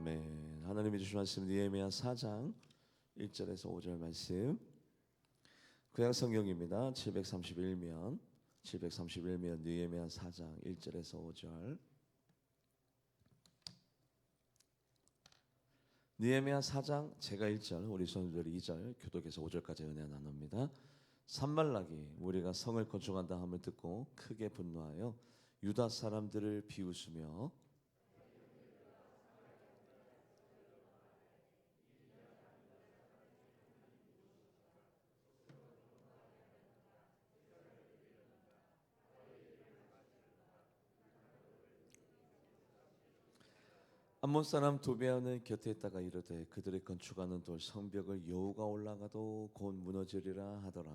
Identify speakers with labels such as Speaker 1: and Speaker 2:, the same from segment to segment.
Speaker 1: 아멘. 하나님이 주신 말씀 느헤미야 4장 1절에서 5절 말씀. 구약 성경입니다. 731면 느헤미야 4장 1절에서 5절. 느헤미야 4장 제가 1절, 우리 성도들이 2절, 교독에서 5절까지 은혜 나눕니다. 산발락이 우리가 성을 건축한다 함을 듣고 크게 분노하여 유다 사람들을 비웃으며 암몬 사람 도비아는 곁에 있다가 이르되 그들이 건축하는 돌 성벽을 여호가 올라가도 곧 무너지리라 하더라.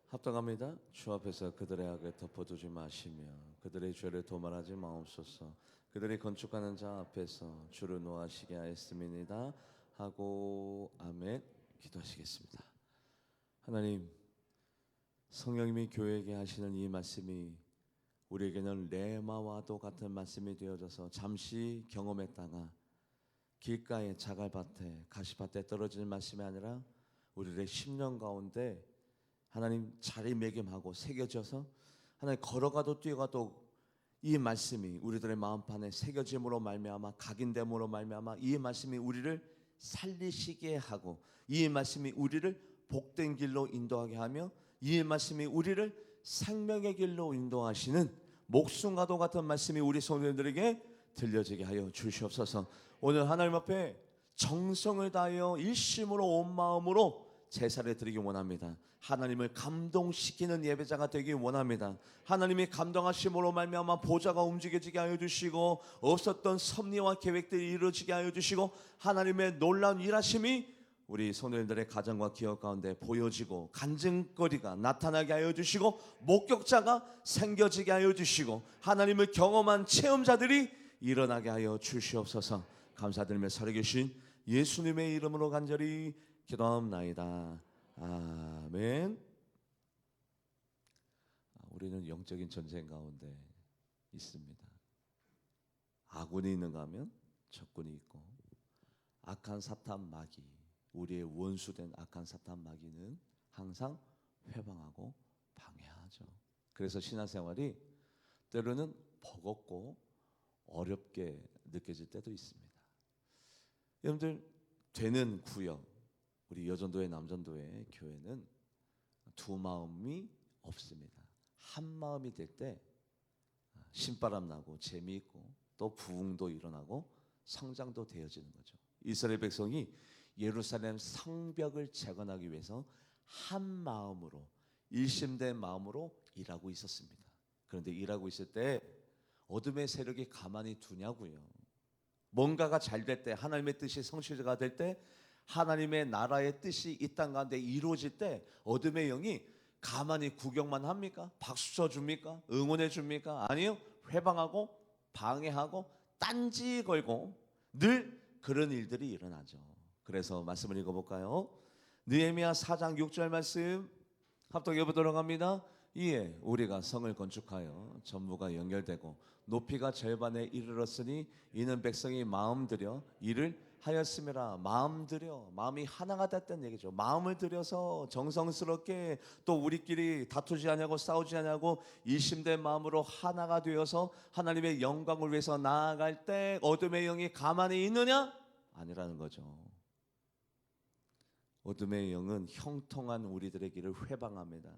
Speaker 1: 합당합니다. 주 앞에서 그들의 악을 덮어두지 마시며 그들의 죄를 도말하지 마옵소서. 그들이 건축하는 자 앞에서 주를 노하시게 하였음이니이다 하고 아멘. 기도하시겠습니다. 하나님, 성령님이 교회에게 하시는 이 말씀이 우리에게는 레마와도 같은 말씀이 되어져서 잠시 경험했다가 길가에 자갈밭에 가시밭에 떨어지는 말씀이 아니라 우리의 심령 가운데 하나님 자리매김하고 새겨져서 하나님 걸어가도 뛰어가도 이 말씀이 우리들의 마음판에 새겨짐으로 말미암아 각인됨으로 말미암아 이 말씀이 우리를 살리시게 하고 이 말씀이 우리를 복된 길로 인도하게 하며 이 말씀이 우리를 생명의 길로 인도하시는 목숨과도 같은 말씀이 우리 성도들에게 들려지게 하여 주시옵소서. 오늘 하나님 앞에 정성을 다하여 일심으로 온 마음으로 제사를 드리기 원합니다. 하나님을 감동시키는 예배자가 되기 원합니다. 하나님이 감동하심으로 말미암아 보좌가 움직여지게 하여 주시고 없었던 섭리와 계획들이 이루어지게 하여 주시고 하나님의 놀라운 일하심이 우리 성도님들의 가정과 기업 가운데 보여지고 간증거리가 나타나게 하여 주시고 목격자가 생겨지게 하여 주시고 하나님을 경험한 체험자들이 일어나게 하여 주시옵소서. 감사드리며 살아계신 예수님의 이름으로 간절히 기도합나이다. 아멘. 우리는 영적인 전쟁 가운데 있습니다. 아군이 있는가 하면 적군이 있고 악한 사탄 마귀, 우리의 원수된 악한 사탄 마귀는 항상 회방하고 방해하죠. 그래서 신앙생활이 때로는 버겁고 어렵게 느껴질 때도 있습니다. 여러분들 되는 구역, 우리 여전도회 남전도회 교회는 두 마음이 없습니다. 한 마음이 될 때 신바람 나고 재미있고 또 부흥도 일어나고 성장도 되어지는 거죠. 이스라엘 백성이 예루살렘 성벽을 재건하기 위해서 한 마음으로 일심된 마음으로 일하고 있었습니다. 그런데 일하고 있을 때 어둠의 세력이 가만히 두냐고요. 뭔가가 잘 될 때, 하나님의 뜻이 성취가 될 때, 하나님의 나라의 뜻이 이 땅 가운데 이루어질 때 어둠의 영이 가만히 구경만 합니까? 박수 쳐줍니까? 응원해 줍니까? 아니요. 회방하고 방해하고 딴지 걸고 늘 그런 일들이 일어나죠. 그래서 말씀을 읽어볼까요? 느헤미야 4장 6절 말씀 합독해 보도록 합니다. 이에 우리가 성을 건축하여 전부가 연결되고 높이가 절반에 이르렀으니 이는 백성이 마음 들여 일을 하였음이라. 마음 들여, 마음이 하나가 됐다는 얘기죠. 마음을 들여서 정성스럽게 또 우리끼리 다투지 않냐고 싸우지 않냐고 일심된 마음으로 하나가 되어서 하나님의 영광을 위해서 나아갈 때 어둠의 영이 가만히 있느냐? 아니라는 거죠. 어둠의 영은 형통한 우리들의 길을 회방합니다.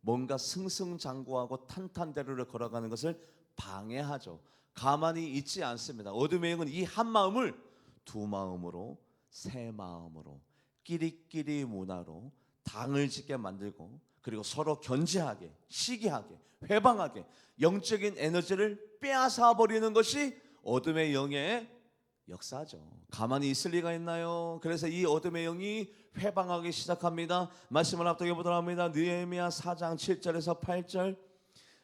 Speaker 1: 뭔가 승승장구하고 탄탄대로를 걸어가는 것을 방해하죠. 가만히 있지 않습니다. 어둠의 영은 이 한 마음을 두 마음으로, 세 마음으로, 끼리끼리 문화로 당을 짓게 만들고 그리고 서로 견제하게, 시기하게, 회방하게 영적인 에너지를 빼앗아 버리는 것이 어둠의 영의 역사죠. 가만히 있을 리가 있나요? 그래서 이 어둠의 영이 회방하기 시작합니다. 말씀을 합독해 보도록 합니다. 느헤미야 4장 7절에서 8절.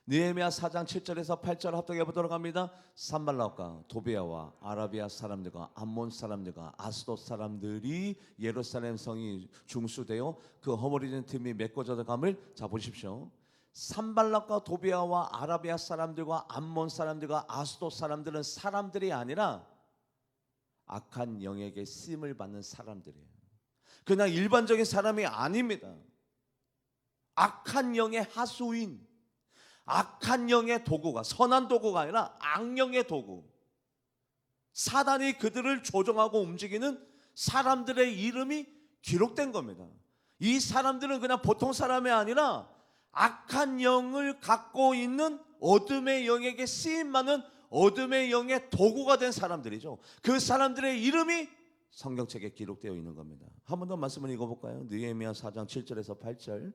Speaker 1: 느헤미야 4장 7절에서 8절 합독해 보도록 합니다. 산발락과 도비아와 아라비아 사람들과 암몬 사람들과 아스돗 사람들이 예루살렘 성이 중수되어 그 허물어진 틈이 메꿔져 감을 자 보십시오. 산발락과 도비아와 아라비아 사람들과 암몬 사람들과 아스돗 사람들은 사람들이 아니라 악한 영에게 쓰임을 받는 사람들이에요. 그냥 일반적인 사람이 아닙니다. 악한 영의 하수인, 악한 영의 도구가, 선한 도구가 아니라 악령의 도구, 사단이 그들을 조종하고 움직이는 사람들의 이름이 기록된 겁니다. 이 사람들은 그냥 보통 사람이 아니라 악한 영을 갖고 있는 어둠의 영에게 쓰임받는 어둠의 영의 도구가 된 사람들이죠. 그 사람들의 이름이 성경책에 기록되어 있는 겁니다. 한 번 더 말씀을 읽어볼까요? 느헤미야 4장 7절에서 8절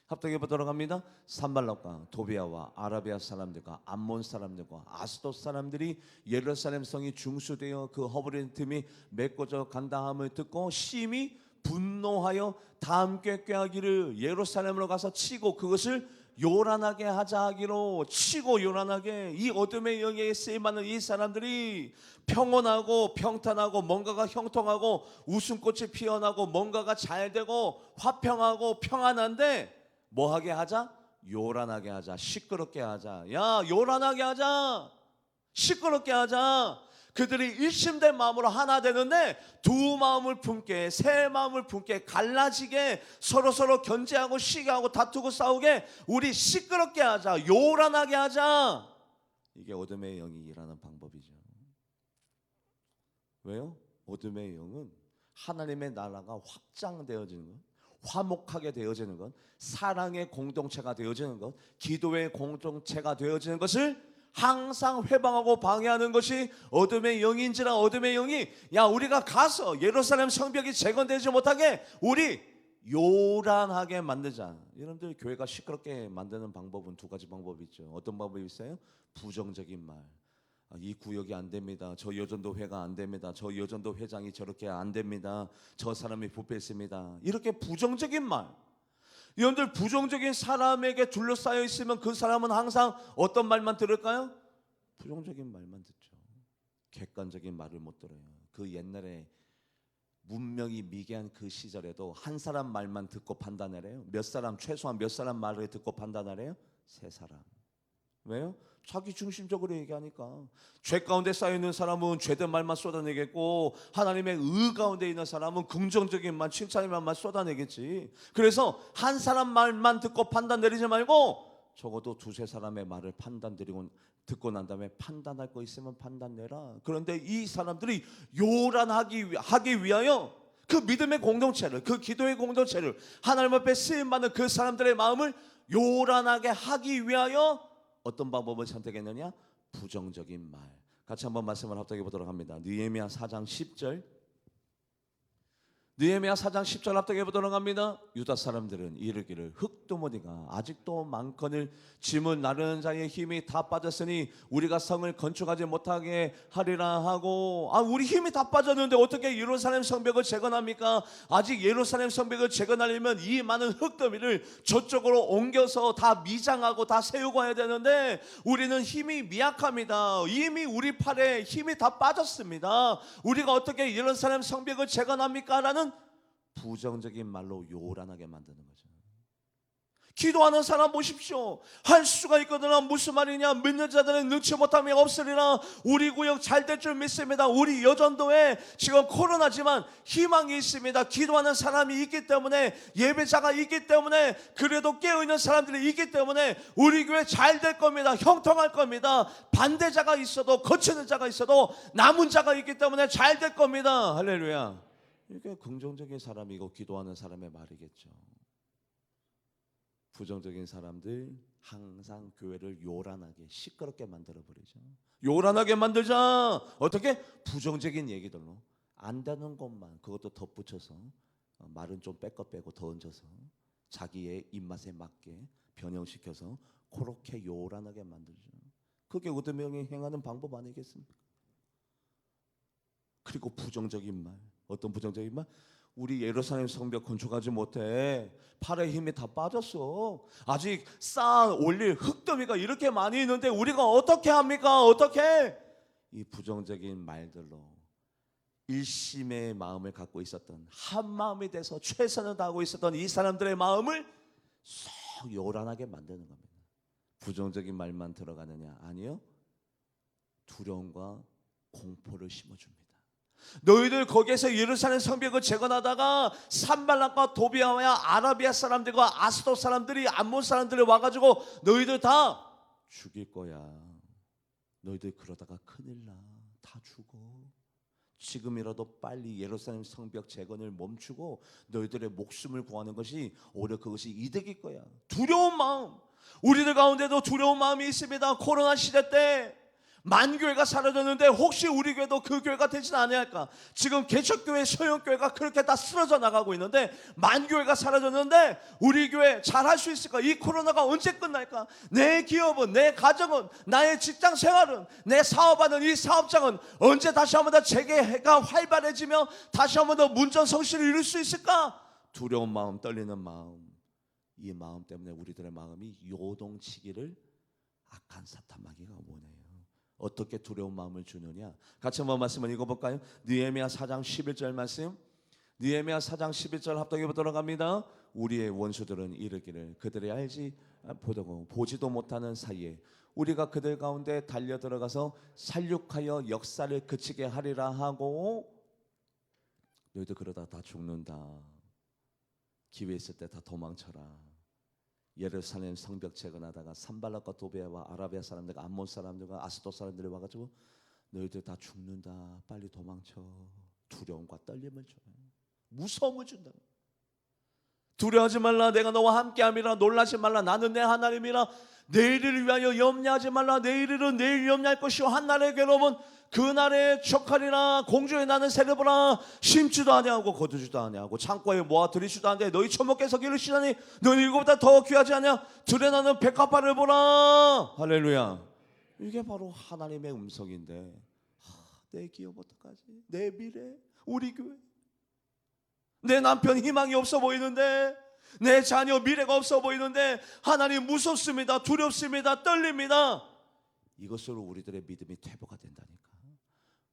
Speaker 1: 합독해 보도록 합니다. 산발락과 도비아와 아라비아 사람들과 암몬 사람들과 아스돗 사람들이 예루살렘 성이 중수되어 그 허물어진 틈이 메꿔져 간다함을 듣고 심히 분노하여 다 함께 꾀하기를 예루살렘으로 가서 치고 그것을 요란하게 하자 하기로, 치고 요란하게. 이 어둠의 영에 쓰임받는 이 사람들이 평온하고 평탄하고 뭔가가 형통하고 웃음꽃이 피어나고 뭔가가 잘되고 화평하고 평안한데 뭐하게 하자? 요란하게 하자, 시끄럽게 하자. 야, 요란하게 하자, 시끄럽게 하자. 그들이 일심된 마음으로 하나 되는데 두 마음을 품게, 세 마음을 품게, 갈라지게, 서로 견제하고 시기하고 다투고 싸우게, 우리 시끄럽게 하자, 요란하게 하자. 이게 어둠의 영이 일하는 방법이죠. 왜요? 어둠의 영은 하나님의 나라가 확장되어지는 것, 화목하게 되어지는 것, 사랑의 공동체가 되어지는 것, 기도의 공동체가 되어지는 것을 항상 회방하고 방해하는 것이 어둠의 영인지라, 어둠의 영이 야, 우리가 가서 예루살렘 성벽이 재건되지 못하게 우리 요란하게 만들자. 여러분들, 교회가 시끄럽게 만드는 방법은 두 가지 방법이 있죠. 어떤 방법이 있어요? 부정적인 말. 이 구역이 안 됩니다. 저 여전도회가 안 됩니다. 저 여전도 회장이 저렇게 안 됩니다. 저 사람이 부패했습니다. 이렇게 부정적인 말. 여러분들, 부정적인 사람에게 둘러싸여 있으면 그 사람은 항상 어떤 말만 들을까요? 부정적인 말만 듣죠. 객관적인 말을 못 들어요. 그 옛날에 문명이 미개한 그 시절에도 한 사람 말만 듣고 판단을 해요. 몇 사람, 최소한 몇 사람 말을 듣고 판단을 해요? 세 사람. 왜요? 자기 중심적으로 얘기하니까. 죄 가운데 쌓여있는 사람은 죄된 말만 쏟아내겠고, 하나님의 의 가운데 있는 사람은 긍정적인 말, 칭찬의 말만 쏟아내겠지. 그래서 한 사람 말만 듣고 판단 내리지 말고 적어도 두세 사람의 말을 듣고 난 다음에 판단할 거 있으면 판단 내라. 그런데 이 사람들이 요란하기 위하여 그 믿음의 공동체를, 그 기도의 공동체를, 하나님 앞에 쓰임받는 그 사람들의 마음을 요란하게 하기 위하여 어떤 방법을 선택했느냐? 부정적인 말. 같이 한번 말씀을 합독해 보도록 합니다. 느헤미야 4장 10절. 느헤미야 4장 10절 합독해 보도록 합니다. 유다 사람들은 이르기를 흙두무리가 아직도 많거늘 짐을 나르는 자의 힘이 다 빠졌으니 우리가 성을 건축하지 못하게 하리라 하고. 우리 힘이 다 빠졌는데 어떻게 예루살렘 성벽을 재건합니까? 아직 예루살렘 성벽을 재건하려면 이 많은 흙더미를 저쪽으로 옮겨서 다 미장하고 다 세우고 해야 되는데 우리는 힘이 미약합니다. 이미 우리 팔에 힘이 다 빠졌습니다. 우리가 어떻게 예루살렘 성벽을 재건합니까? 라는 부정적인 말로 요란하게 만드는 거죠. 기도하는 사람 보십시오. 할 수가 있거든요. 무슨 말이냐? 믿는 자들은 능치 못함이 없으리라. 우리 구역 잘 될 줄 믿습니다. 우리 여전도에 지금 코로나지만 희망이 있습니다. 기도하는 사람이 있기 때문에, 예배자가 있기 때문에, 그래도 깨어있는 사람들이 있기 때문에 우리 교회 잘 될 겁니다. 형통할 겁니다. 반대자가 있어도, 거치는 자가 있어도 남은 자가 있기 때문에 잘 될 겁니다. 할렐루야. 이게 긍정적인 사람이고 기도하는 사람의 말이겠죠. 부정적인 사람들 항상 교회를 요란하게, 시끄럽게 만들어버리죠. 요란하게 만들자. 어떻게? 부정적인 얘기들로, 안 되는 것만 그것도 덧붙여서, 말은 좀 빼고 더 얹어서 자기의 입맛에 맞게 변형시켜서 그렇게 요란하게 만들죠. 그게 어둠의 영이 행하는 방법 아니겠습니까? 그리고 부정적인 말. 어떤 부정적인 말? 우리 예루살렘 성벽 건축하지 못해. 팔에 힘이 다 빠졌어. 아직 쌓아 올릴 흙더미가 이렇게 많이 있는데 우리가 어떻게 합니까? 어떻게? 이 부정적인 말들로 일심의 마음을 갖고 있었던, 한 마음이 돼서 최선을 다하고 있었던 이 사람들의 마음을 쏙 요란하게 만드는 겁니다. 부정적인 말만 들어가느냐? 아니요. 두려움과 공포를 심어줍니다. 너희들 거기에서 예루살렘 성벽을 재건하다가 산발락과 도비아와 아라비아 사람들과 아스돗 사람들이, 암몬 사람들이 와가지고 너희들 다 죽일 거야. 너희들 그러다가 큰일 나. 다 죽어. 지금이라도 빨리 예루살렘 성벽 재건을 멈추고 너희들의 목숨을 구하는 것이 오히려 그것이 이득일 거야. 두려운 마음, 우리들 가운데도 두려운 마음이 있습니다. 코로나 시대 때 만교회가 사라졌는데 혹시 우리 교회도 그 교회가 되진 않을까? 지금 개척교회, 소형교회가 그렇게 다 쓰러져 나가고 있는데 만교회가 사라졌는데 우리 교회 잘할 수 있을까? 이 코로나가 언제 끝날까? 내 기업은, 내 가정은, 나의 직장 생활은, 내 사업하는 이 사업장은 언제 다시 한번 더 재개가 활발해지며 다시 한번 더 문전성시를 이룰 수 있을까? 두려운 마음, 떨리는 마음, 이 마음 때문에 우리들의 마음이 요동치기를 악한 사탄 마귀가 원해요. 어떻게 두려운 마음을 주느냐? 같이 한번 말씀을 읽어볼까요? 느헤미야 4장 11절 말씀. 느헤미야 4장 11절 합독해 보도록 합니다. 우리의 원수들은 이르기를 그들이 알지 보지도 못하는 사이에 우리가 그들 가운데 달려 들어가서 살육하여 역사를 그치게 하리라 하고, 너희들 그러다 다 죽는다. 기회 있을 때 다 도망쳐라. 예루살렘 성벽 재건하다가 산발락과 도비아와 아라비아 사람들과 암몬 사람들과 아스돗 사람들이 와가지고 너희들 다 죽는다. 빨리 도망쳐. 두려움과 떨림을 줘요. 무서움을 준다. 두려워하지 말라. 내가 너와 함께함이라. 놀라지 말라. 나는 내 하나님이라. 내일을 위하여 염려하지 말라. 내일은 내일 염려할 것이요 한날의 괴로움은 그날에 척하리라. 공중에 나는 새를 보라. 심지도 아니하고 거두지도 아니하고 창고에 모아 들이지도 않는데 너희 처먹게서 기르시다니 너희 이거보다 더 귀하지 않냐? 들에 나는 백합화를 보라. 할렐루야. 이게 바로 하나님의 음성인데, 내 기업 어떡하지? 내 미래, 우리 교회, 내 남편 희망이 없어 보이는데, 내 자녀 미래가 없어 보이는데 하나님 무섭습니다. 두렵습니다. 떨립니다. 이것으로 우리들의 믿음이 퇴보가 된다니까.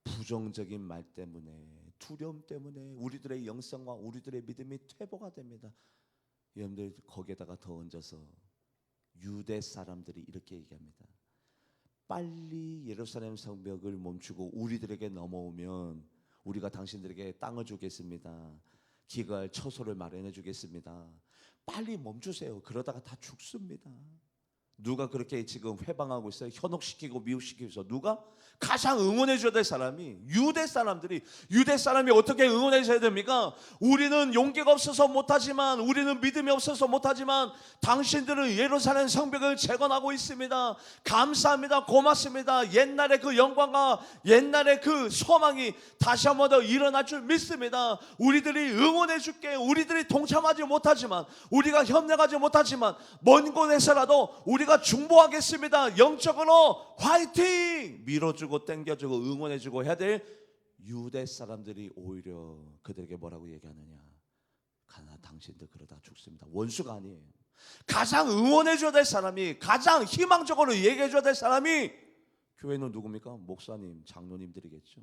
Speaker 1: 부정적인 말 때문에, 두려움 때문에 우리들의 영성과 우리들의 믿음이 퇴보가 됩니다. 여러분들 거기에다가 더 얹어서 유대 사람들이 이렇게 얘기합니다. 빨리 예루살렘 성벽을 멈추고 우리들에게 넘어오면 우리가 당신들에게 땅을 주겠습니다. 기갈 처소를 마련해 주겠습니다. 빨리 멈추세요. 그러다가 다 죽습니다. 누가 그렇게 지금 회방하고 있어요? 현혹시키고 미혹시키고 있어. 누가? 가장 응원해 줘야 될 사람이 유대 사람들이. 유대 사람이 어떻게 응원해 줘야 됩니까? 우리는 용기가 없어서 못하지만, 우리는 믿음이 없어서 못하지만 당신들은 예루살렘 성벽을 재건하고 있습니다. 감사합니다. 고맙습니다. 옛날의 그 영광과 옛날의 그 소망이 다시 한번 더 일어날 줄 믿습니다. 우리들이 응원해 줄게. 우리들이 동참하지 못하지만, 우리가 협력하지 못하지만 먼 곳에서라도 우리가 중보하겠습니다. 영적으로 화이팅! 밀어주고 땡겨주고 응원해주고 해야 될 유대 사람들이 오히려 그들에게 뭐라고 얘기하느냐? 당신들 그러다 죽습니다. 원수가 아니에요. 가장 응원해줘야 될 사람이, 가장 희망적으로 얘기해줘야 될 사람이 교회는 누굽니까? 목사님, 장로님들이겠죠.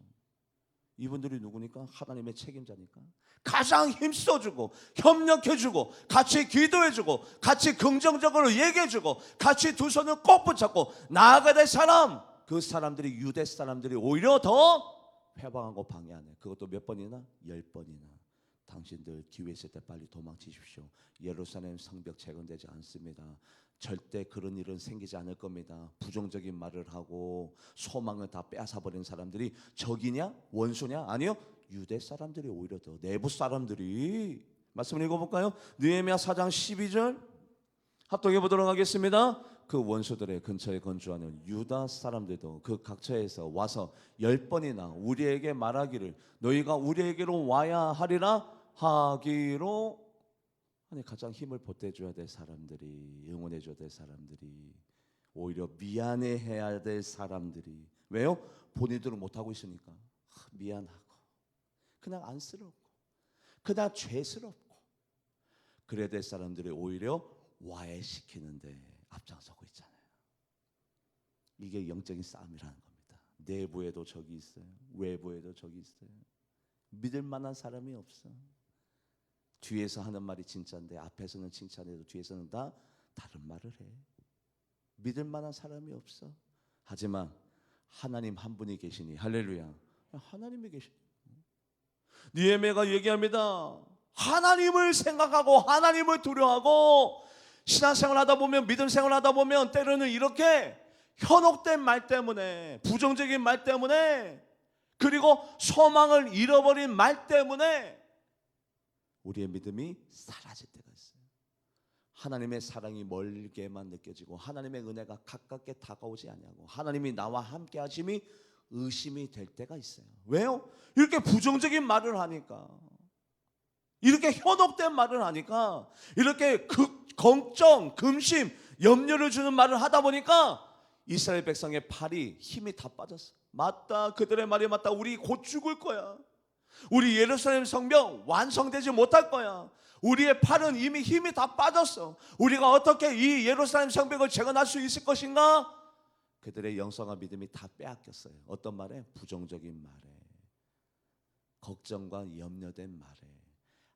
Speaker 1: 이분들이 누구니까? 하나님의 책임자니까. 가장 힘써주고 협력해주고 같이 기도해주고 같이 긍정적으로 얘기해주고 같이 두 손을 꼭 붙잡고 나아가야 될 사람, 그 사람들이, 유대 사람들이 오히려 더 회방하고 방해하네. 그것도 몇 번이나? 10번이나. 당신들 기회 있을 때 빨리 도망치십시오. 예루살렘 성벽 재건되지 않습니다. 절대 그런 일은 생기지 않을 겁니다. 부정적인 말을 하고 소망을 다 빼앗아버린 사람들이 적이냐? 원수냐? 아니요. 유대 사람들이 오히려 더, 내부 사람들이. 말씀을 읽어볼까요? 느헤미야 4장 12절 합독해 보도록 하겠습니다. 그 원수들의 근처에 건축하는 유다 사람들도 그 각처에서 와서 10번이나 우리에게 말하기를 너희가 우리에게로 와야 하리라 하기로. 아니, 가장 힘을 보태줘야 될 사람들이, 응원해줘야 될 사람들이 오히려 미안해해야 될 사람들이. 왜요? 본인들은 못하고 있으니까 미안하고 그냥 안쓰럽고 그다 죄스럽고 그래야 될 사람들이 오히려 와해시키는데 앞장서고 있잖아요. 이게 영적인 싸움이라는 겁니다. 내부에도 적이 있어요. 외부에도 적이 있어요. 믿을 만한 사람이 없어. 뒤에서 하는 말이 진짜인데 앞에서는 칭찬해도 뒤에서는 다 다른 말을 해. 믿을 만한 사람이 없어. 하지만 하나님 한 분이 계시니 할렐루야. 하나님이 계시니 느헤미야가 얘기합니다. 하나님을 생각하고 하나님을 두려워하고 신앙생활 하다 보면 믿음 생활 하다 보면 때로는 이렇게 현혹된 말 때문에 부정적인 말 때문에 그리고 소망을 잃어버린 말 때문에 우리의 믿음이 사라질 때가 있어요. 하나님의 사랑이 멀게만 느껴지고 하나님의 은혜가 가깝게 다가오지 아니하고 하나님이 나와 함께 하심이 의심이 될 때가 있어요. 왜요? 이렇게 부정적인 말을 하니까, 이렇게 현혹된 말을 하니까, 이렇게 걱정, 금심, 염려를 주는 말을 하다 보니까 이스라엘 백성의 팔이 힘이 다 빠졌어. 맞다, 그들의 말이 맞다. 우리 곧 죽을 거야. 우리 예루살렘 성벽 완성되지 못할 거야. 우리의 팔은 이미 힘이 다 빠졌어. 우리가 어떻게 이 예루살렘 성벽을 재건할 수 있을 것인가? 그들의 영성과 믿음이 다 빼앗겼어요. 어떤 말에? 부정적인 말에, 걱정과 염려된 말에,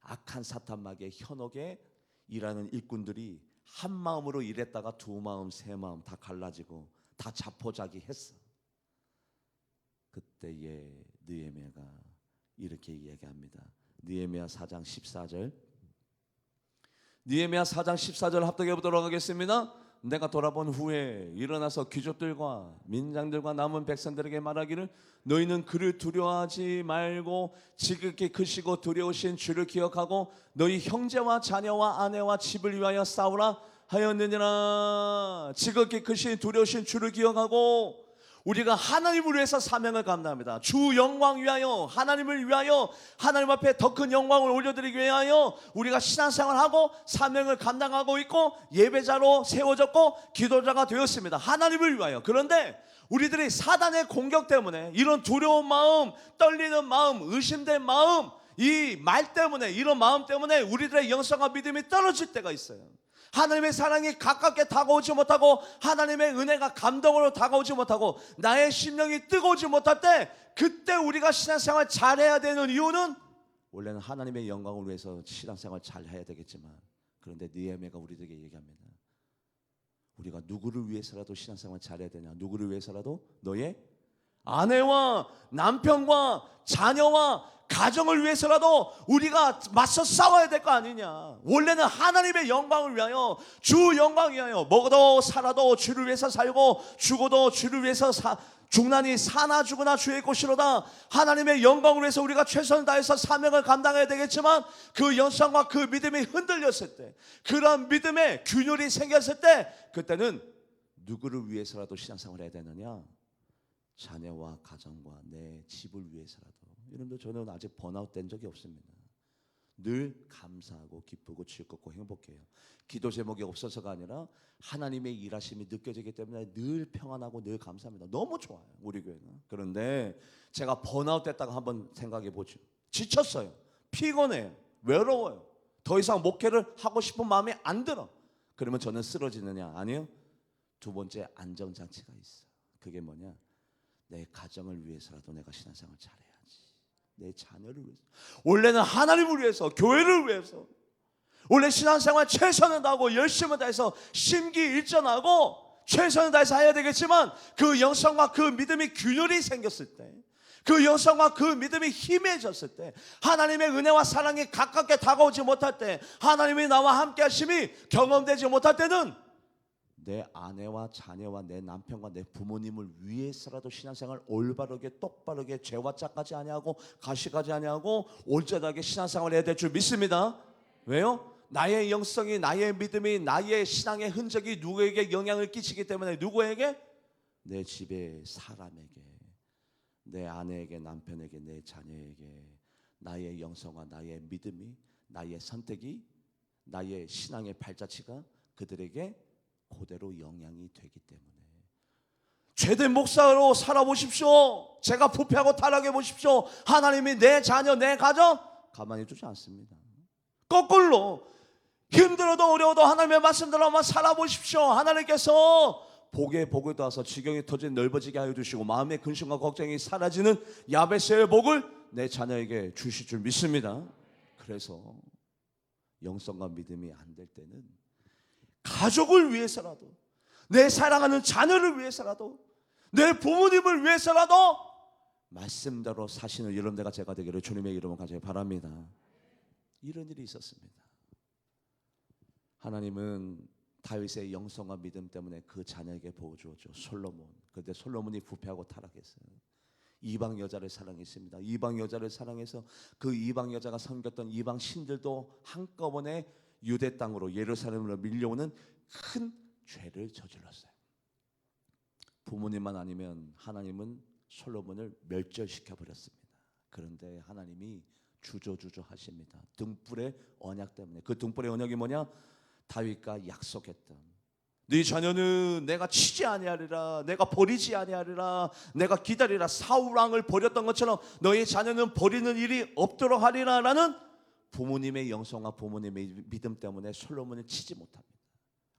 Speaker 1: 악한 사탄마귀의 현혹에 일하는 일꾼들이 한 마음으로 일했다가 두 마음, 세 마음 다 갈라지고 다 자포자기했어. 그때에 느헤미야가 이렇게 얘기합니다. 느헤미야 4장 14절. 느헤미야 4장 14절 합독해 보도록 하겠습니다. 내가 돌아본 후에 일어나서 귀족들과 민장들과 남은 백성들에게 말하기를 너희는 그를 두려워하지 말고 지극히 크시고 두려우신 주를 기억하고 너희 형제와 자녀와 아내와 집을 위하여 싸우라 하였느니라. 지극히 크신 두려우신 주를 기억하고 우리가 하나님을 위해서 사명을 감당합니다. 주 영광 위하여, 하나님을 위하여, 하나님 앞에 더 큰 영광을 올려드리기 위하여 우리가 신앙생활하고 사명을 감당하고 있고 예배자로 세워졌고 기도자가 되었습니다. 하나님을 위하여. 그런데 우리들이 사단의 공격 때문에 이런 두려운 마음, 떨리는 마음, 의심된 마음, 이 말 때문에, 이런 마음 때문에 우리들의 영성과 믿음이 떨어질 때가 있어요. 하나님의 사랑이 가깝게 다가오지 못하고 하나님의 은혜가 감동으로 다가오지 못하고 나의 심령이 뜨거우지 못할 때, 그때 우리가 신앙생활 잘해야 되는 이유는 원래는 하나님의 영광을 위해서 신앙생활 잘해야 되겠지만, 그런데 느헤미야가 우리들에게 얘기합니다. 우리가 누구를 위해서라도 신앙생활 잘해야 되냐? 누구를 위해서라도? 너의 아내와 남편과 자녀와 가정을 위해서라도 우리가 맞서 싸워야 될 거 아니냐. 원래는 하나님의 영광을 위하여, 주 영광 위하여, 먹어도 살아도 주를 위해서 살고 죽어도 주를 위해서 죽나니 사나 죽으나 주의 것이로다. 하나님의 영광을 위해서 우리가 최선을 다해서 사명을 감당해야 되겠지만 그 영성과 그 믿음이 흔들렸을 때, 그런 믿음의 균열이 생겼을 때, 그때는 누구를 위해서라도 신앙생활을 해야 되느냐? 자녀와 가정과 내 집을 위해서라도. 여러분들, 저는 아직 번아웃 된 적이 없습니다. 늘 감사하고 기쁘고 즐겁고 행복해요. 기도 제목이 없어서가 아니라 하나님의 일하심이 느껴지기 때문에 늘 평안하고 늘 감사합니다. 너무 좋아요, 우리 교회는. 그런데 제가 번아웃 됐다가 한번 생각해 보죠. 지쳤어요. 피곤해요. 외로워요. 더 이상 목회를 하고 싶은 마음이 안 들어. 그러면 저는 쓰러지느냐? 아니요. 두 번째 안정장치가 있어. 그게 뭐냐? 내 가정을 위해서라도 내가 신앙생활 잘해야지. 내 자녀를 위해서. 원래는 하나님을 위해서, 교회를 위해서, 원래 신앙생활 최선을 다하고 열심을 다해서 심기일전하고 최선을 다해서 해야 되겠지만, 그 영성과 그 믿음이 균열이 생겼을 때, 그 영성과 그 믿음이 희미해졌을 때, 하나님의 은혜와 사랑이 가깝게 다가오지 못할 때, 하나님이 나와 함께 하심이 경험되지 못할 때는 내 아내와 자녀와 내 남편과 내 부모님을 위해서라도 신앙생활 올바르게 똑바르게 죄와 짝까지 아니하고 가시까지 아니하고 올바르게 신앙생활 해야 될 줄 믿습니다. 왜요? 나의 영성이, 나의 믿음이, 나의 신앙의 흔적이 누구에게 영향을 끼치기 때문에. 누구에게? 내 집의 사람에게, 내 아내에게, 남편에게, 내 자녀에게. 나의 영성과 나의 믿음이, 나의 선택이, 나의 신앙의 발자취가 그들에게 그대로 영향이 되기 때문에. 죄된 목사로 살아보십시오. 제가 부패하고 타락해 보십시오. 하나님이 내 자녀, 내 가정 가만히 두지 않습니다. 거꾸로 힘들어도 어려워도 하나님의 말씀대로만 살아보십시오. 하나님께서 복에 복을 더하서 지경이 터진 넓어지게 하여 주시고 마음의 근심과 걱정이 사라지는 야베스의 복을 내 자녀에게 주실 줄 믿습니다. 그래서 영성과 믿음이 안 될 때는 가족을 위해서라도, 내 사랑하는 자녀를 위해서라도, 내 부모님을 위해서라도 말씀대로 사시는 여러분들과 제가 되기를 주님의 이름으로 간절히 바랍니다. 이런 일이 있었습니다. 하나님은 다윗의 영성과 믿음 때문에 그 자녀에게 복을 주었죠. 솔로몬. 그런데 솔로몬이 부패하고 타락했어요. 이방 여자를 사랑했습니다. 이방 여자를 사랑해서 그 이방 여자가 섬겼던 이방 신들도 한꺼번에 유대 땅으로 예루살렘으로 밀려오는 큰 죄를 저질렀어요. 부모님만 아니면 하나님은 솔로몬을 멸절시켜 버렸습니다. 그런데 하나님이 주저주저 하십니다. 등불의 언약 때문에. 그 등불의 언약이 뭐냐? 다윗과 약속했던 네 자녀는 내가 치지 아니하리라, 내가 버리지 아니하리라, 내가 기다리라. 사울 왕을 버렸던 것처럼 너의 자녀는 버리는 일이 없도록 하리라 라는 부모님의 영성과 부모님의 믿음 때문에 솔로몬을 치지 못합니다.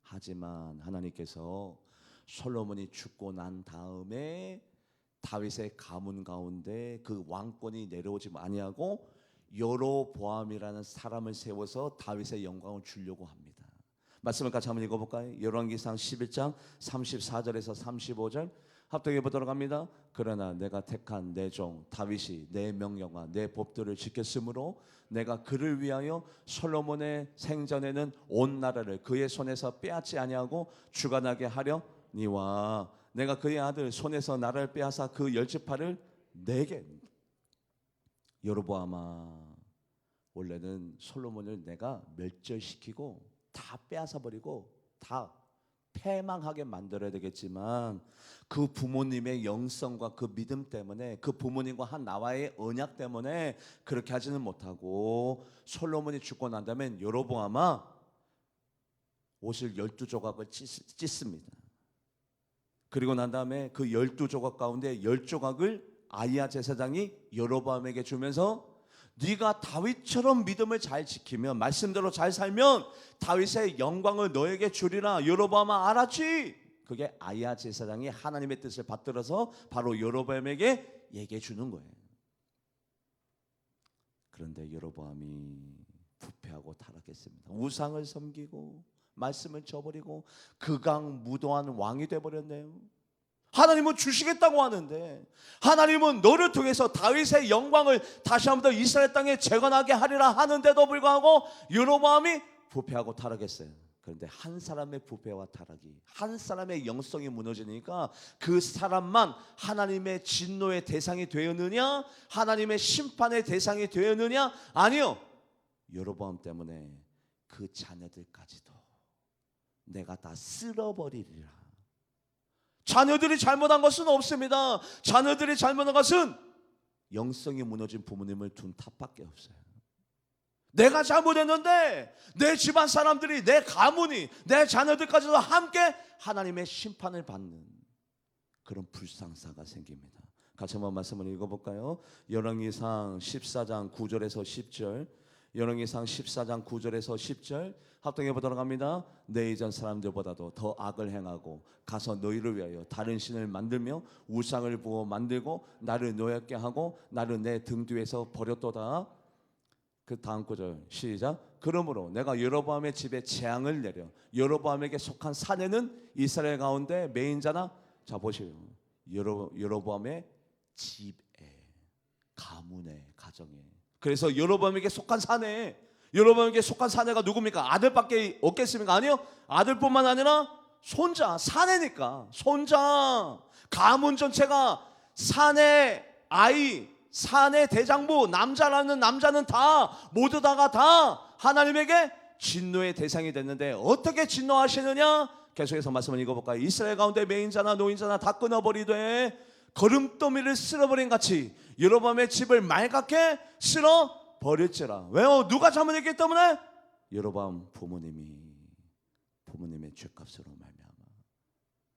Speaker 1: 하지만 하나님께서 솔로몬이 죽고 난 다음에 다윗의 가문 가운데 그 왕권이 내려오지 아니하고 여로보암이라는 사람을 세워서 다윗의 영광을 주려고 합니다. 말씀을 같이 한번 읽어볼까요? 열왕기상 11장 34절에서 35절 합독해 보도록 합니다. 그러나 내가 택한 내 종 다윗이 내 명령과 내 법도를 지켰으므로 내가 그를 위하여 솔로몬의 생전에는 온 나라를 그의 손에서 빼앗지 아니하고 주관하게 하려니와 내가 그의 아들 손에서 나라를 빼앗아 그 열지파를 내게. 여로보암아, 원래는 솔로몬을 내가 멸절시키고 다 빼앗아 버리고 다 패망하게 만들어야 되겠지만 그 부모님의 영성과 그 믿음 때문에, 그 부모님과 한 나와의 언약 때문에 그렇게 하지는 못하고 솔로몬이 죽고 난 다음에 여로보암아 옷을 12조각을 찢습니다. 그리고 난 다음에 그 12조각 가운데 10조각을 아히야 제사장이 여로보암에게 주면서 네가 다윗처럼 믿음을 잘 지키면, 말씀대로 잘 살면 다윗의 영광을 너에게 주리라. 여로보암아 알았지? 그게 아히야 제사장이 하나님의 뜻을 받들어서 바로 여로보암에게 얘기해 주는 거예요. 그런데 여로보암이 부패하고 타락했습니다. 우상을 섬기고 말씀을 저버리고 극악무도한 왕이 되어버렸네요. 하나님은 주시겠다고 하는데, 하나님은 너를 통해서 다윗의 영광을 다시 한번 더 이스라엘 땅에 재건하게 하리라 하는데도 불구하고 여로보암이 부패하고 타락했어요. 그런데 한 사람의 부패와 타락이, 한 사람의 영성이 무너지니까 그 사람만 하나님의 진노의 대상이 되었느냐, 하나님의 심판의 대상이 되었느냐? 아니요. 여로보암 때문에 그 자녀들까지도 내가 다 쓸어버리리라. 자녀들이 잘못한 것은 없습니다. 자녀들이 잘못한 것은 영성이 무너진 부모님을 둔 탓밖에 없어요. 내가 잘못했는데 내 집안 사람들이, 내 가문이, 내 자녀들까지도 함께 하나님의 심판을 받는 그런 불상사가 생깁니다. 같이 한번 말씀을 읽어볼까요? 열왕기상 14장 9절에서 10절, 열왕기상 14장 9절에서 10절 합동해 보도록 합니다. 내 이전 사람들보다도 더 악을 행하고 가서 너희를 위하여 다른 신을 만들며 우상을 부어 만들고 나를 노엽게 하고 나를 내 등 뒤에서 버렸도다. 그 다음 구절 시작. 그러므로 내가 여로보암의 집에 재앙을 내려 여로보암에게 속한 사내는 이스라엘 가운데 매인자나, 자 보시오, 여로보암의 집에, 가문에, 가정에. 그래서 여로보암에게 속한 사내, 여로보암에게 속한 사내가 누굽니까? 아들밖에 없겠습니까? 아니요. 아들뿐만 아니라 손자, 사내니까 손자, 가문 전체가 사내 아이, 사내 대장부, 남자라는 남자는 다 모두 다가 다 하나님에게 진노의 대상이 됐는데 어떻게 진노하시느냐? 계속해서 말씀을 읽어볼까요? 이스라엘 가운데 매인자나 노인자나 다 끊어버리되 거름더미를 쓸어버린 같이 여로보암의 집을 맑게 쓸어버렸지라. 왜요? 누가 잘못했기 때문에? 여로보암 부모님의 죄값으로 말미암아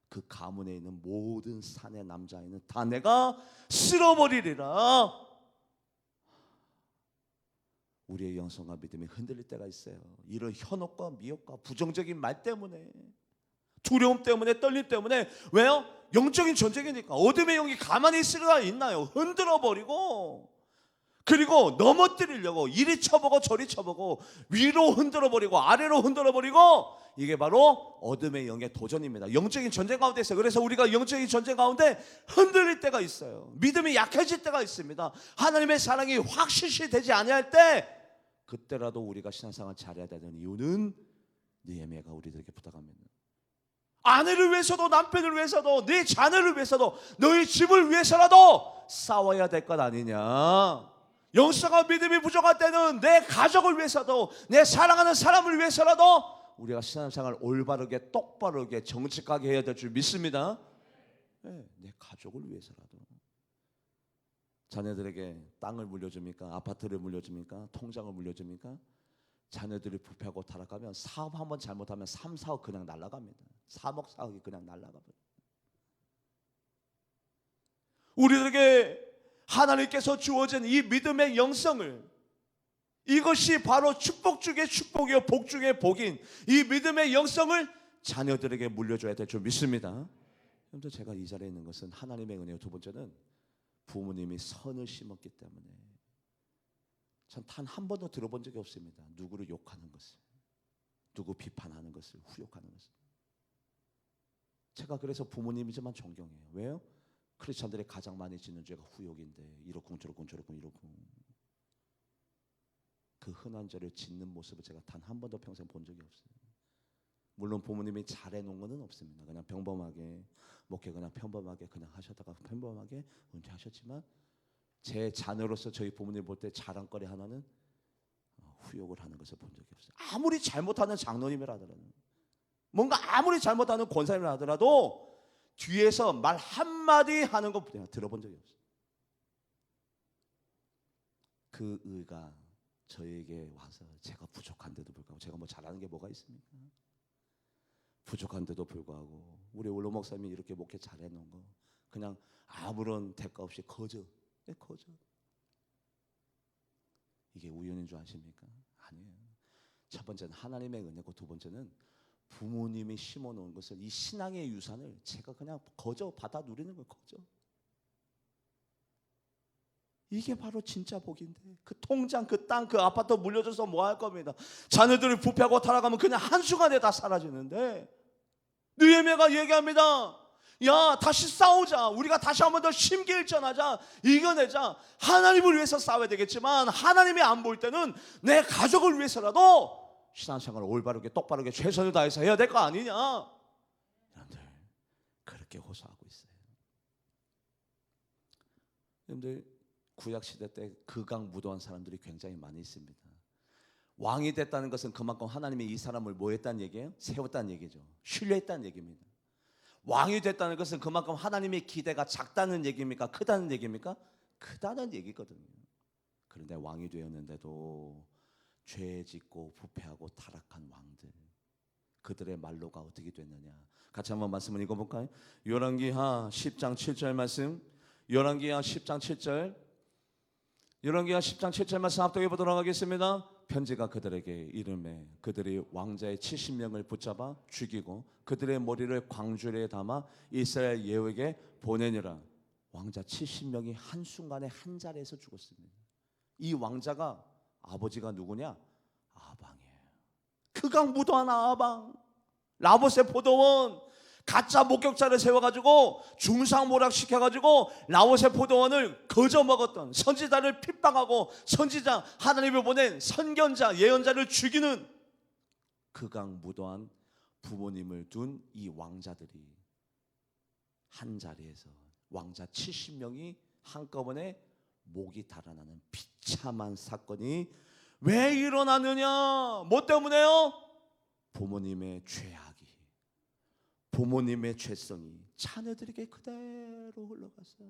Speaker 1: 그 가문에 있는 모든 사내 남자아이는 다 내가 쓸어버리리라. 우리의 영성과 믿음이 흔들릴 때가 있어요. 이런 현혹과 미혹과 부정적인 말 때문에, 두려움 때문에, 떨림 때문에. 왜요? 영적인 전쟁이니까. 어둠의 영이 가만히 있을 수가 있나요? 흔들어 버리고, 그리고 넘어뜨리려고 이리 쳐보고 저리 쳐보고, 위로 흔들어 버리고 아래로 흔들어 버리고, 이게 바로 어둠의 영의 도전입니다. 영적인 전쟁 가운데 있어요. 그래서 우리가 영적인 전쟁 가운데 흔들릴 때가 있어요. 믿음이 약해질 때가 있습니다. 하나님의 사랑이 확 실시되지 아니할 때, 그때라도 우리가 신앙생활 잘해야 되는 이유는 느헤미야가 우리들에게 부탁합니다. 아내를 위해서도, 남편을 위해서도, 네 자녀를 위해서도, 너희 집을 위해서라도 싸워야 될 것 아니냐. 영성과 믿음이 부족할 때는 내 가족을 위해서도, 내 사랑하는 사람을 위해서라도 우리가 신앙생활 올바르게 똑바르게 정직하게 해야 될 줄 믿습니다. 네, 내 가족을 위해서라도. 자녀들에게 땅을 물려줍니까? 아파트를 물려줍니까? 통장을 물려줍니까? 자녀들이 부패하고 타락하면, 사업 한번 잘못하면 3, 4억 그냥 날아갑니다. 3억, 4억이 그냥 날아가버려요. 우리들에게 하나님께서 주어진 이 믿음의 영성을, 이것이 바로 축복 중의 축복이요 복 중의 복인 이 믿음의 영성을 자녀들에게 물려줘야 될 줄 믿습니다. 여러분들, 제가 이 자리에 있는 것은 하나님의 은혜요. 두 번째는 부모님이 선을 심었기 때문에. 전 단 한 번도 들어본 적이 없습니다. 누구를 욕하는 것을, 누구 비판하는 것을, 후욕하는 것을. 제가 그래서 부모님이지만 존경해요. 왜요? 크리스찬들이 가장 많이 짓는 죄가 후욕인데, 이러쿵 저러쿵 저러쿵 이러쿵. 그 흔한 죄를 짓는 모습을 제가 단 한 번도 평생 본 적이 없어요. 물론 부모님이 잘해놓은 건 없습니다. 그냥 평범하게 목회, 그냥 평범하게 그냥 하셨다가 평범하게 은퇴하셨지만, 제 자녀로서 저희 부모님 볼 때 자랑거리 하나는 후욕을 하는 것을 본 적이 없어요. 아무리 잘못하는 장로님이라 하더라도, 뭔가 아무리 잘못하는 권사님이라 하더라도 뒤에서 말 한마디 하는 거 들어본 적이 없어요. 그 의가 저에게 와서, 제가 부족한데도 불구하고, 제가 뭐 잘하는 게 뭐가 있습니까? 부족한데도 불구하고 우리 원로 목사님이 이렇게 목회 잘해놓은 거 그냥 아무런 대가 없이 거저. 이게 우연인 줄 아십니까? 아니에요. 첫 번째는 하나님의 은혜고, 두 번째는 부모님이 심어놓은 것을, 이 신앙의 유산을 제가 그냥 거저 받아 누리는 거예요. 거저. 이게 바로 진짜 복인데, 그 통장, 그 땅, 그 아파트 물려줘서 뭐 할 겁니다. 자녀들이 부패하고 타락하면 그냥 한순간에 다 사라지는데, 느헤미야가 얘기합니다. 야, 다시 싸우자. 우리가 다시 한 번 더 심기일전하자. 이겨내자. 하나님을 위해서 싸워야 되겠지만, 하나님이 안 보일 때는 내 가족을 위해서라도 신앙생활을 올바르게 똑바르게 최선을 다해서 해야 될 거 아니냐. 여러분들, 그렇게 호소하고 있어요. 여러분들, 구약시대 때 극악무도한 사람들이 굉장히 많이 있습니다. 왕이 됐다는 것은 그만큼 하나님이 이 사람을 뭐 했다는 얘기예요? 세웠다는 얘기죠. 신뢰했다는 얘기입니다. 왕이 됐다는 것은 그만큼 하나님의 기대가 작다는 얘기입니까? 크다는 얘기입니까? 크다는 얘기거든요. 그런데 왕이 되었는데도 죄 짓고 부패하고 타락한 왕들, 그들의 말로가 어떻게 됐느냐. 같이 한번 말씀을 읽어볼까요? 열왕기하 10장 7절 말씀. 열왕기하 10장 7절. 열왕기하 10장 7절 말씀 합독해 보도록 하겠습니다. 편지가 그들에게 이름에 그들이 왕자의 70명을 붙잡아 죽이고 그들의 머리를 광주리에 담아 이스라엘 예후에게 보내니라. 왕자 70명이 한순간에 한 자리에서 죽었습니다. 이 왕자가 아버지가 누구냐? 아방이에요. 극악무도한 아방. 라봇의 포도원, 가짜 목격자를 세워가지고 중상모략 시켜가지고 라봇의 포도원을 거저 먹었던, 선지자를 핍박하고 선지자, 하나님을 보낸 선견자, 예언자를 죽이는 극악무도한 부모님을 둔 이 왕자들이 한 자리에서 왕자 70명이 한꺼번에 목이 달아나는 비참한 사건이 왜 일어나느냐? 뭐 때문에요? 부모님의 죄악이, 부모님의 죄성이 자녀들에게 그대로 흘러갔어요.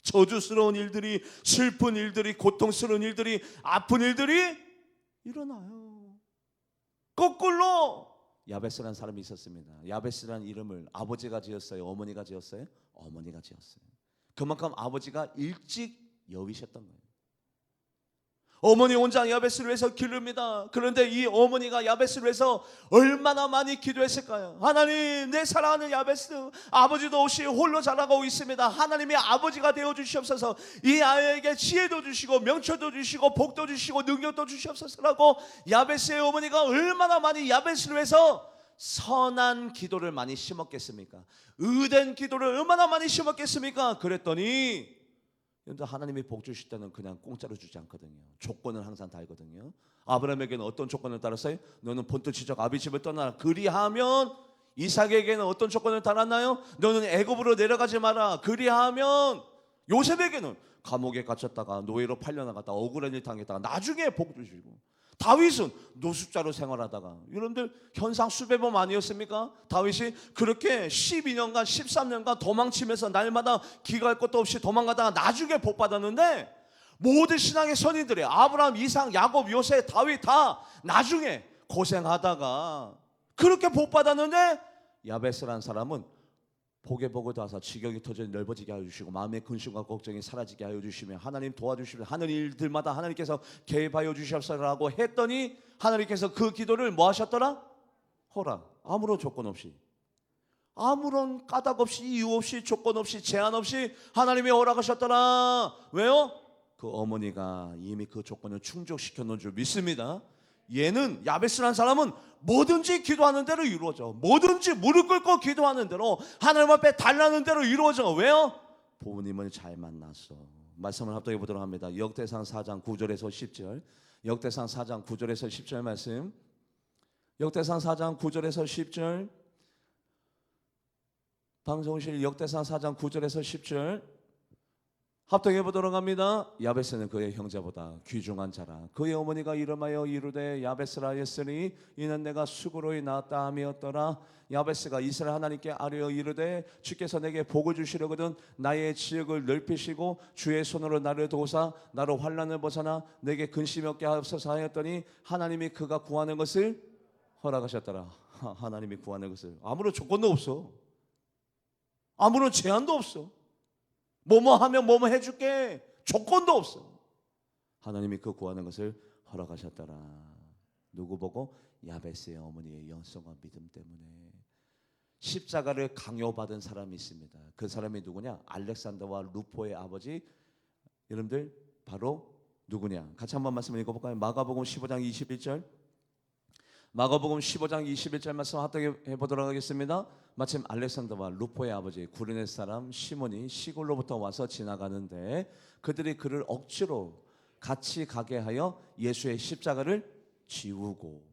Speaker 1: 저주스러운 일들이, 슬픈 일들이, 고통스러운 일들이, 아픈 일들이 일어나요. 거꾸로 야베스라는 사람이 있었습니다. 야베스라는 이름을 아버지가 지었어요? 어머니가 지었어요? 어머니가 지었어요. 그만큼 아버지가 일찍 여위셨던 거예요. 어머니 온장 야베스를 위해서 기릅니다. 그런데 이 어머니가 야베스를 위해서 얼마나 많이 기도했을까요? 하나님, 내 사랑하는 야베스 아버지도 없이 홀로 자라고 있습니다. 하나님이 아버지가 되어 주시옵소서. 이 아이에게 지혜도 주시고 명철도 주시고 복도 주시고 능력도 주시옵소서라고 야베스의 어머니가 얼마나 많이 야베스를 위해서 선한 기도를 많이 심었겠습니까? 의된 기도를 얼마나 많이 심었겠습니까? 그랬더니 여러분들, 하나님이 복 주실 때는 그냥 공짜로 주지 않거든요. 조건을 항상 달거든요. 아브라함에게는 어떤 조건을 달았어요? 너는 본토 지적 아비 집을 떠나라. 그리하면 이삭에게는 어떤 조건을 달았나요? 너는 애굽으로 내려가지 마라. 그리하면 요셉에게는 감옥에 갇혔다가 노예로 팔려나갔다가 억울한 일 당했다가 나중에 복 주시고, 다윗은 노숙자로 생활하다가, 여러분들 현상 수배범 아니었습니까? 다윗이 그렇게 12년간 13년간 도망치면서 날마다 기갈 것도 없이 도망가다가 나중에 복 받았는데, 모든 신앙의 선인들이 아브라함, 이삭, 야곱, 요셉, 다윗 다 나중에 고생하다가 그렇게 복 받았는데, 야베스라는 사람은 복에 복을 더하사 지경이 터져 넓어지게 하여 주시고 마음의 근심과 걱정이 사라지게 하여 주시며 하나님 도와주시며 하는 일들마다 하나님께서 개입하여 주시옵소서라고 했더니, 하나님께서 그 기도를 뭐 하셨더라? 허락. 아무런 조건 없이, 아무런 까닭 없이, 이유 없이, 조건 없이, 제한 없이 하나님이 허락하셨더라. 왜요? 그 어머니가 이미 그 조건을 충족시켜 놓은 줄 믿습니다. 얘는, 야베스라는 사람은 뭐든지 기도하는 대로 이루어져. 뭐든지 무릎 꿇고 기도하는 대로, 하나님 앞에 달라는 대로 이루어져. 왜요? 부모님을 잘 만났어. 말씀을 합독해 보도록 합니다. 역대상 4장 9절에서 10절. 역대상 4장 9절에서 10절 말씀. 역대상 4장 9절에서 10절. 방송실 역대상 4장 9절에서 10절 합독해 보도록 합니다. 야베스는 그의 형제보다 귀중한 자라. 그의 어머니가 이름하여 이르되 야베스라 하였으니 이는 내가 수고로이 낳았다 함이었더라. 야베스가 이스라엘 하나님께 아뢰어 이르되 주께서 내게 복을 주시려거든 나의 지역을 넓히시고 주의 손으로 나를 도우사 나로 환난을 벗어나 내게 근심이 없게 하옵소서 하였더니 하나님이 그가 구하는 것을 허락하셨더라. 하나님이 구하는 것을, 아무런 조건도 없어. 아무런 제한도 없어. 뭐뭐 하면 뭐뭐 해줄게. 조건도 없어. 하나님이 그 구하는 것을 허락하셨더라. 누구 보고? 야베스의 어머니의 영성과 믿음 때문에. 십자가를 강요받은 사람이 있습니다. 그 사람이 누구냐? 알렉산더와 루포의 아버지. 여러분들 바로 누구냐? 같이 한번 말씀 읽어볼까요? 마가복음 15장 21절. 마가복음 15장 21절 말씀 합독해 보도록 하겠습니다. 마침 알렉산더와 루포의 아버지 구레네 사람 시몬이 시골로부터 와서 지나가는데 그들이 그를 억지로 같이 가게 하여 예수의 십자가를 지우고,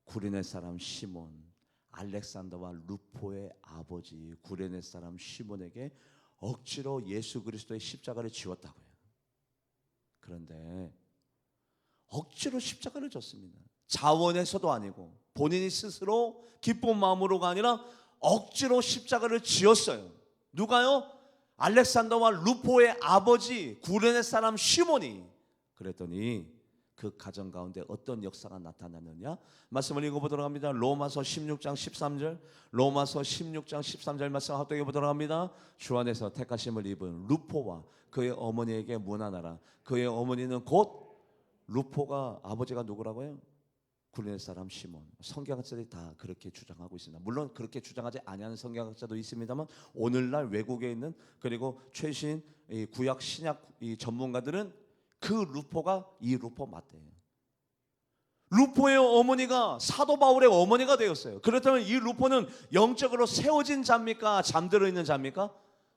Speaker 1: 구레네 사람 시몬, 알렉산더와 루포의 아버지 구레네 사람 시몬에게 억지로 예수 그리스도의 십자가를 지웠다고요. 그런데 억지로 십자가를 졌습니다. 자원해서도 아니고 본인이 스스로 기쁜 마음으로가 아니라 억지로 십자가를 지었어요. 누가요? 알렉산더와 루포의 아버지 구레네 사람 시몬이. 그랬더니 그 가정 가운데 어떤 역사가 나타나느냐? 말씀을 읽어보도록 합니다. 로마서 16장 13절. 로마서 16장 13절 말씀 합독해 보도록 합니다. 주 안에서 택하심을 입은 루포와 그의 어머니에게 문안하라. 그의 어머니는 곧, 루포가 아버지가 누구라고요? 구레네 사람 시몬. 성경학자들이 다 그렇게 주장하고 있습니다. 물론 그렇게 주장하지 아니하는 성경학자도 있습니다만, 오늘날 외국에 있는 그리고 최신 구약 신약 전문가들은 그 루포가 이 루포 맞대요. 루포의 어머니가 사도 바울의 어머니가 되었어요. 그렇다면 이 루포는 영적으로 세워진 자입니까? 잠들어 있는 자입니까?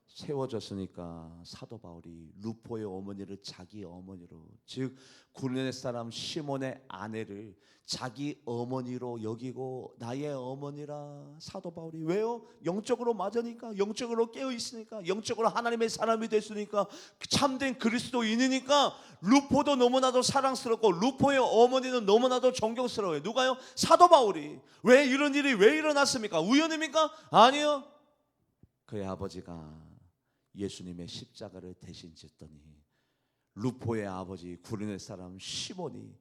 Speaker 1: 세워졌으니까 사도 바울이 루포의 어머니를 자기 어머니로, 즉 구레네 사람 시몬의 아내를 자기 어머니로 여기고 나의 어머니라. 사도 바울이. 왜요? 영적으로 맞으니까, 영적으로 깨어 있으니까, 영적으로 하나님의 사람이 됐으니까, 참된 그리스도인이니까 루포도 너무나도 사랑스럽고 루포의 어머니는 너무나도 존경스러워요. 누가요? 사도 바울이. 왜 이런 일이 왜 일어났습니까? 우연입니까? 아니요. 그의 아버지가 예수님의 십자가를 대신 졌더니 루포의 아버지 구레네 사람 시몬이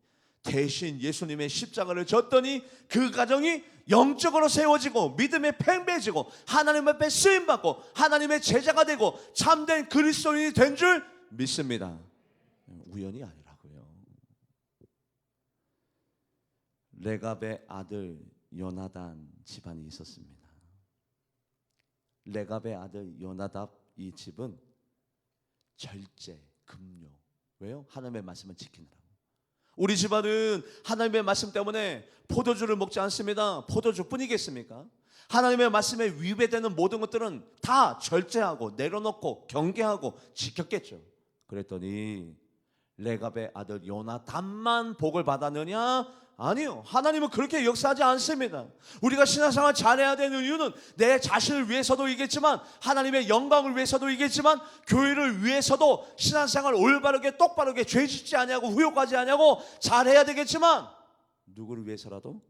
Speaker 1: 대신 예수님의 십자가를 졌더니 그 가정이 영적으로 세워지고 믿음에 팽배해지고 하나님 앞에 쓰임받고 하나님의 제자가 되고 참된 그리스도인이 된 줄 믿습니다. 우연이 아니라고요. 레갑의 아들 요나단 집안이 있었습니다. 레갑의 아들 요나답 이 집은 절제, 금요. 왜요? 하나님의 말씀을 지키느라고. 우리 집안은 하나님의 말씀 때문에 포도주를 먹지 않습니다. 포도주뿐이겠습니까? 하나님의 말씀에 위배되는 모든 것들은 다 절제하고 내려놓고 경계하고 지켰겠죠. 그랬더니 레갑의 아들 요나단만 복을 받았느냐? 아니요. 하나님은 그렇게 역사하지 않습니다. 우리가 신앙생활 잘해야 되는 이유는 내 자신을 위해서도 이겠지만, 하나님의 영광을 위해서도 이겠지만, 교회를 위해서도 신앙생활 올바르게 똑바르게 죄짓지 아니하고 후욕하지 아니하고 잘해야 되겠지만, 누구를 위해서라도,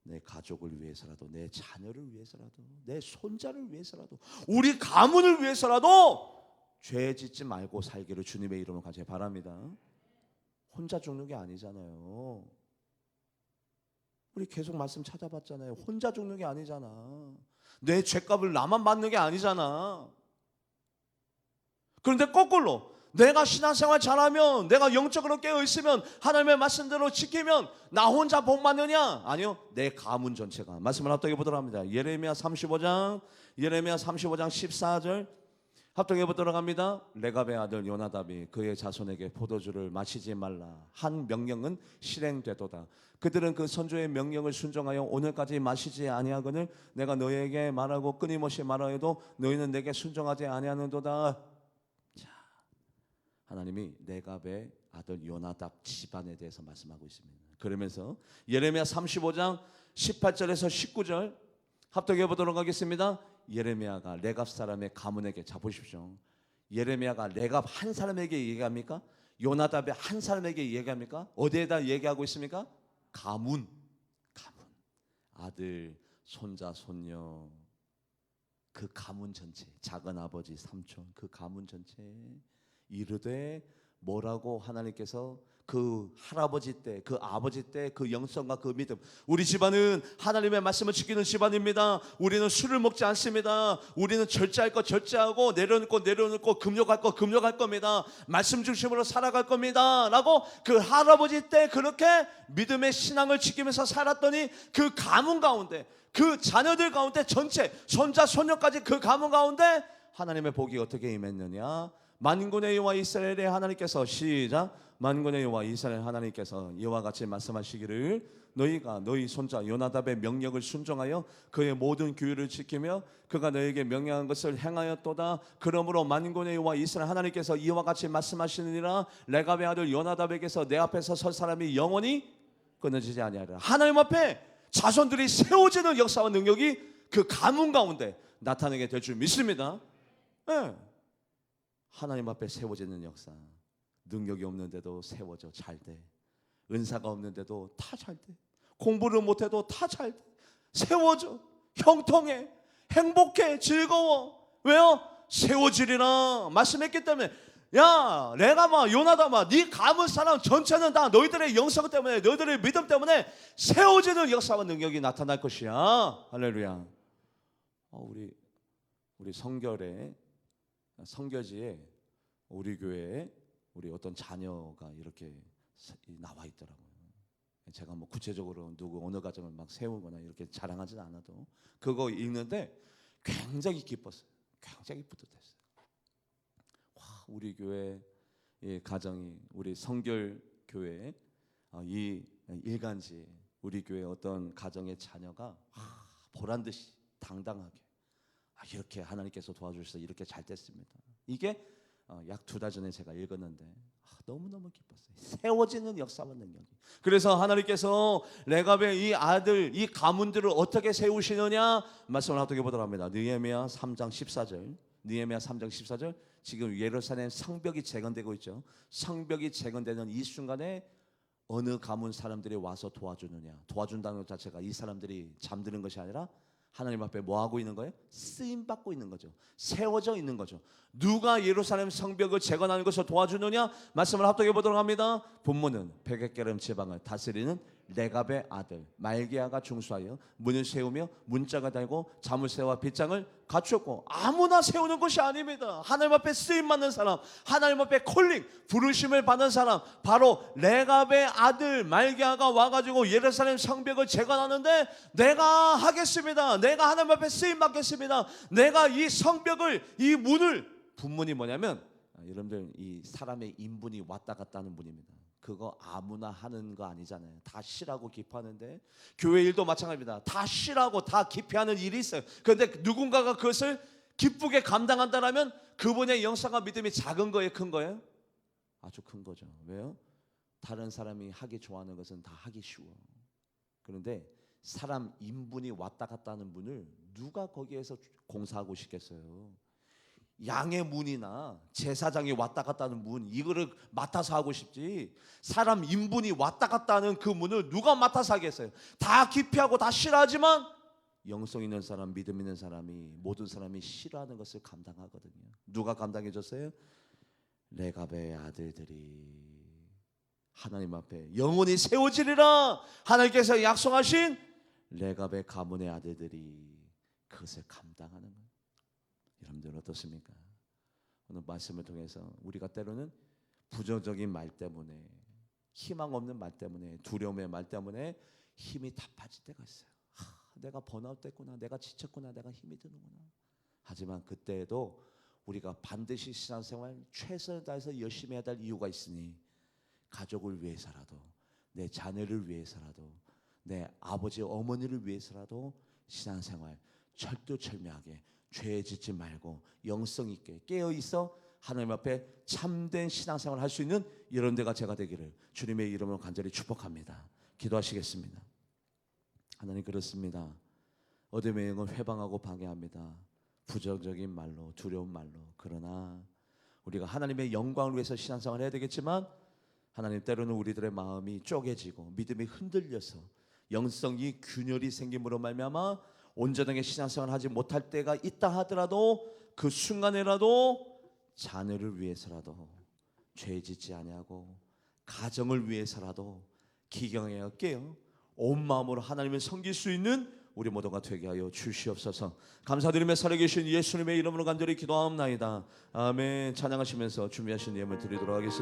Speaker 1: 내 가족을 위해서라도, 내 자녀를 위해서라도, 내 손자를 위해서라도, 우리 가문을 위해서라도 죄짓지 말고 살기를 주님의 이름으로 간절히 바랍니다. 혼자 죽는 게 아니잖아요. 우리 계속 말씀 찾아봤잖아요. 혼자 죽는 게 아니잖아. 내 죄값을 나만 받는 게 아니잖아. 그런데 거꾸로 내가 신앙생활 잘하면, 내가 영적으로 깨어있으면, 하나님의 말씀대로 지키면 나 혼자 복 받느냐? 아니요. 내 가문 전체가. 말씀을 합독해 보도록 합니다. 예레미야 35장 14절 합독해 보도록 합니다. 레갑의 아들 요나답이 그의 자손에게 포도주를 마시지 말라 한 명령은 실행되도다. 그들은 그 선조의 명령을 순종하여 오늘까지 마시지 아니하거늘 내가 너희에게 말하고 끊임없이 말하여도 너희는 내게 순종하지 아니하는도다. 자, 하나님이 레갑의 아들 요나답 집안에 대해서 말씀하고 있습니다. 그러면서 예레미야 35장 18절에서 19절 합독해 보도록 하겠습니다. 예레미야가 레갑 사람의 가문에게, 자 보십시오. 예레미야가 레갑 한 사람에게 얘기합니까? 요나답의 한 사람에게 얘기합니까? 어디에다 얘기하고 있습니까? 가문. 아들, 손자, 손녀, 그 가문 전체, 작은 아버지, 삼촌, 그 가문 전체 이르되 뭐라고 하나님께서 그 할아버지 때, 그 아버지 때 그 영성과 그 믿음, 우리 집안은 하나님의 말씀을 지키는 집안입니다. 우리는 술을 먹지 않습니다. 우리는 절제할 거 절제하고 내려놓고 금욕할 거 금욕할 겁니다. 말씀 중심으로 살아갈 겁니다 라고 그 할아버지 때 그렇게 믿음의 신앙을 지키면서 살았더니 그 가문 가운데, 그 자녀들 가운데 전체 손자 손녀까지 그 가문 가운데 하나님의 복이 어떻게 임했느냐? 만군의 여호와 이스라엘의 하나님께서, 시작, 만군의 여호와 이스라엘 하나님께서 이와 같이 말씀하시기를 너희가 너희 손자 요나답의 명령을 순종하여 그의 모든 규율을 지키며 그가 너에게 명령한 것을 행하였도다. 그러므로 만군의 여호와 이스라엘 하나님께서 이와 같이 말씀하시느니라 레갑의 아들 요나답에게서 내 앞에서 설 사람이 영원히 끊어지지 아니하리라. 하나님 앞에 자손들이 세워지는 역사와 능력이 그 가문 가운데 나타나게 될 줄 믿습니다. 네. 하나님 앞에 세워지는 역사. 능력이 없는데도 세워져 잘 돼. 은사가 없는데도 다 잘 돼. 공부를 못해도 다 잘 돼. 세워져. 형통해. 행복해. 즐거워. 왜요? 세워지리라 말씀했기 때문에. 야, 레갑아, 요나답아, 네 가문 사람 전체는 다 너희들의 영성 때문에, 너희들의 믿음 때문에 세워지는 역사와 능력이 나타날 것이야. 할렐루야. 우리 성결지에 우리 교회에 우리 어떤 자녀가 이렇게 나와 있더라고요. 제가 뭐 구체적으로 누구 어느 가정을 막 세우거나 이렇게 자랑하지는 않아도 그거 읽는데 굉장히 기뻤어요. 굉장히 뿌듯했어요. 와, 우리 교회 가정이, 우리 성결 교회 이 일간지 우리 교회 어떤 가정의 자녀가 보란 듯이 당당하게 이렇게 하나님께서 도와주셔서 이렇게 잘 됐습니다. 이게 약 2달 전에 제가 읽었는데 너무너무 기뻤어요. 세워지는 역사와 능력이. 그래서 하나님께서 레갑의 이 아들, 이 가문들을 어떻게 세우시느냐 말씀을 합독해 보도록 합니다. 느헤미야 3장 14절. 느헤미야 3장 14절. 지금 예루살렘 성벽이 재건되고 있죠. 성벽이 재건되는 이 순간에 어느 가문 사람들이 와서 도와주느냐. 도와준다는 것 자체가 이 사람들이 잠드는 것이 아니라 하나님 앞에 뭐 하고 있는 거예요? 쓰임 받고 있는 거죠. 세워져 있는 거죠. 누가 예루살렘 성벽을 재건하는 것을 도와주느냐? 말씀을 합독해 보도록 합니다. 본문은 백액계름 지방을 다스리는 레갑의 아들 말기야가 중수하여 문을 세우며 문자가 달고 자물쇠와 빗장을 갖추었고. 아무나 세우는 것이 아닙니다. 하나님 앞에 쓰임 받는 사람, 하나님 앞에 콜링 부르심을 받는 사람, 바로 레갑의 아들 말기야가 와가지고 예루살렘 성벽을 재건하는데, 내가 하겠습니다, 내가 하나님 앞에 쓰임 받겠습니다, 내가 이 성벽을, 이 문을, 분문이 뭐냐면 여러분들 이 사람의 인분이 왔다 갔다 하는 분입니다. 그거 아무나 하는 거 아니잖아요. 다 싫어하고 기뻐하는데, 교회 일도 마찬가지입니다. 다 싫어하고 다 기뻐하는 일이 있어요. 그런데 누군가가 그것을 기쁘게 감당한다라면 그분의 영성과 믿음이 작은 거예요, 큰 거예요? 아주 큰 거죠. 왜요? 다른 사람이 하기 좋아하는 것은 다 하기 쉬워. 그런데 사람 인분이 왔다 갔다 하는 분을 누가 거기에서 공사하고 싶겠어요? 양의 문이나 제사장이 왔다 갔다 하는 문, 이거를 맡아서 하고 싶지, 사람 인분이 왔다 갔다 하는 그 문을 누가 맡아서 하겠어요? 다 기피하고 다 싫어하지만 영성 있는 사람, 믿음 있는 사람이, 모든 사람이 싫어하는 것을 감당하거든요. 누가 감당해 줬어요? 레갑의 아들들이 하나님 앞에 영원히 세워지리라 하나님께서 약속하신 레갑의 가문의 아들들이 그것을 감당하는 거예요. 여러분들 어떻습니까? 오늘 말씀을 통해서 우리가 때로는 부정적인 말 때문에, 희망 없는 말 때문에, 두려움의 말 때문에 힘이 다 빠질 때가 있어요. 내가 번아웃 됐구나, 내가 지쳤구나, 내가 힘이 드는구나. 하지만 그때에도 우리가 반드시 신앙생활 최선을 다해서 열심히 해야 될 이유가 있으니, 가족을 위해서라도, 내 자녀를 위해서라도, 내 아버지 어머니를 위해서라도 신앙생활 철두철미하게 죄에 짓지 말고 영성 있게 깨어 있어 하나님 앞에 참된 신앙생활을 할 수 있는 이런 데가 제가 되기를 주님의 이름으로 간절히 축복합니다. 기도하시겠습니다. 하나님, 그렇습니다. 어둠의 영을 회방하고 방해합니다. 부정적인 말로, 두려운 말로. 그러나 우리가 하나님의 영광을 위해서 신앙생활을 해야 되겠지만, 하나님, 때로는 우리들의 마음이 쪼개지고 믿음이 흔들려서 영성이 균열이 생김으로 말미암아 온전하게 신앙생활을 하지 못할 때가 있다 하더라도, 그 순간에라도 자녀를 위해서라도 죄 짓지 아니하고 가정을 위해서라도 기경하여 깨어 온 마음으로 하나님을 섬길 수 있는 우리 모두가 되게 하여 주시옵소서. 감사드리며 살아계신 예수님의 이름으로 간절히 기도하옵나이다. 아멘. 찬양하시면서 준비하신 예물 드리도록 하겠습니다.